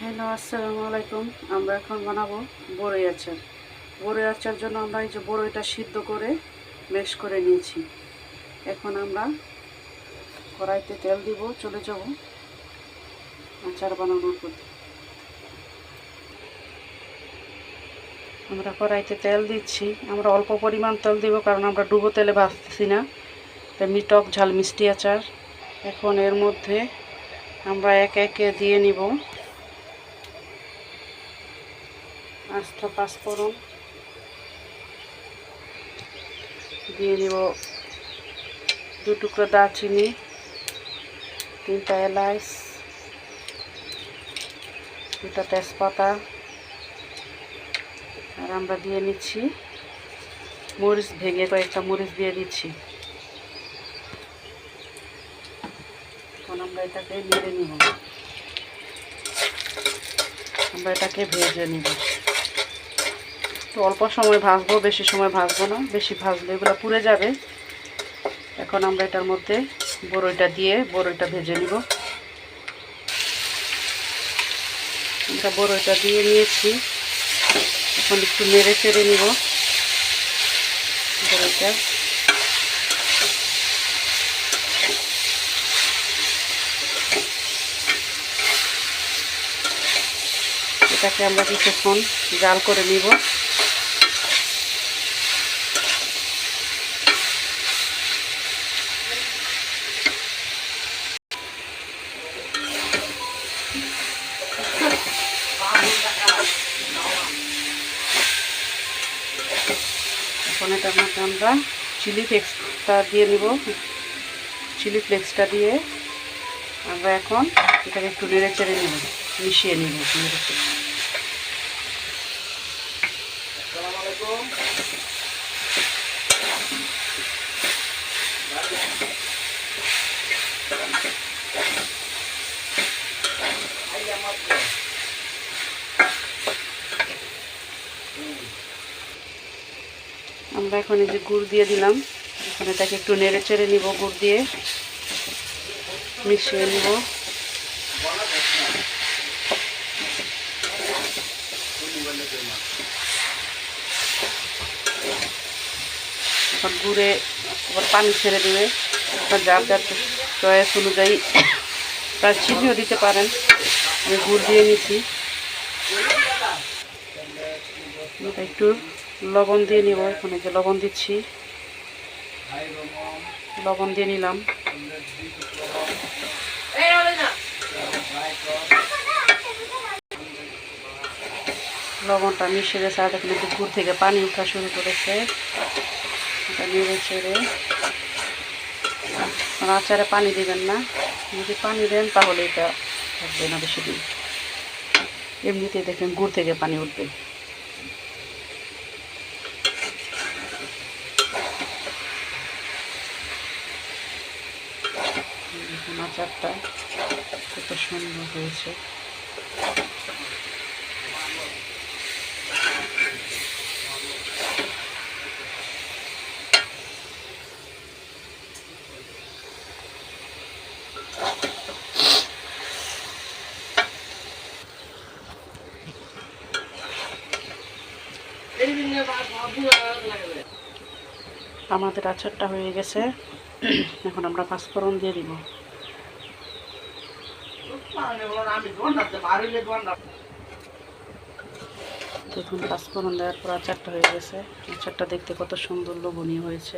Hello, আসসালামু আলাইকুম। আমরা এখন বানাবো বড়ই আচার। বড়ই আচার জন্য আমরা এই যে বড়ইটা সিদ্ধ করে ম্যাশ করে নিয়েছি। এখন আমরা কড়াইতে তেল দিব, চলে যাব আচার বানানোর পথে। আমরা কড়াইতে তেল দিচ্ছি। আমরা অল্প পরিমাণ তেল দিব, কারণ আমরা ডুবো তেলে ভাজতেছি না। তেমনি টক ঝাল মিষ্টি আচার। এখন এর মধ্যে আমরা একে একে দিয়ে নিব আস্ত পাঁচফোড়ন, দিয়ে নিব 2 টুকরো দারচিনি, 3টা এলাচ, 2টা তেজপাতা, আর আমরা দিয়ে নিচ্ছি মরিচ, ভেঙে কয়েকটা মরিচ দিয়ে দিচ্ছি। এখন আমরা এটাকে নেড়ে নিব, আমরা এটাকে ভেজে নিব। তো অল্প সময় ভাজবো, বেশি সময় ভাজবো না, বেশি ভাজলে এগুলো পুড়ে যাবে। এখন আমরা এটার মধ্যে বড়ইটা দিয়ে বড়ইটা ভেজে নিব। আমরা বড়ইটা দিয়ে নিয়েছি, এখন একটু নেড়ে চেড়ে নিব বড়ইটা। এটাকে আমরা কিছুক্ষণ জাল করে নিব। এখন এটার মধ্যে আমরা চিলি ফ্লেক্সটা দিয়ে নিব। চিলি ফ্লেক্সটা দিয়ে আমরা এখন এটাকে একটু নেড়ে চেড়ে নিব, মিশিয়ে নিব। আমরা এখন এই যে গুড় দিয়ে দিলাম, এখন এটাকে একটু নেড়ে চেড়ে নিব, গুড় দিয়ে মিশিয়ে নিব। এখন গুড়ে আবার পানি ছেড়ে দেবে, যার যার চয়েস অনুযায়ী তার চিনিও দিতে পারেন। আমি গুড় দিয়ে নিছি। একটু লবণ দিয়ে নিব, এখানে যে লবণ দিচ্ছি, লবণ দিয়ে নিলাম। লবণটা মিশে গেছে, আর দেখুন গুড় থেকে পানি উঠা শুরু করেছে। এটা নেড়ে ছেড়ে, আচারে পানি দেবেন না, যদি পানি দেন তাহলে এটা থাকবে না বেশি দিন। এমনিতে দেখেন গুড় থেকে পানি উঠবে। আচারটা কত সুন্দর হয়েছে। আমাদের আচারটা হয়ে গেছে। এখন আমরা পাঁচফোড়ন দিয়ে দিব। দেখুন পাঁচফোড়ন দেওয়ার পর আচারটা হয়ে গেছে। আচারটা দেখতে কত সুন্দর লোভনীয় হয়েছে।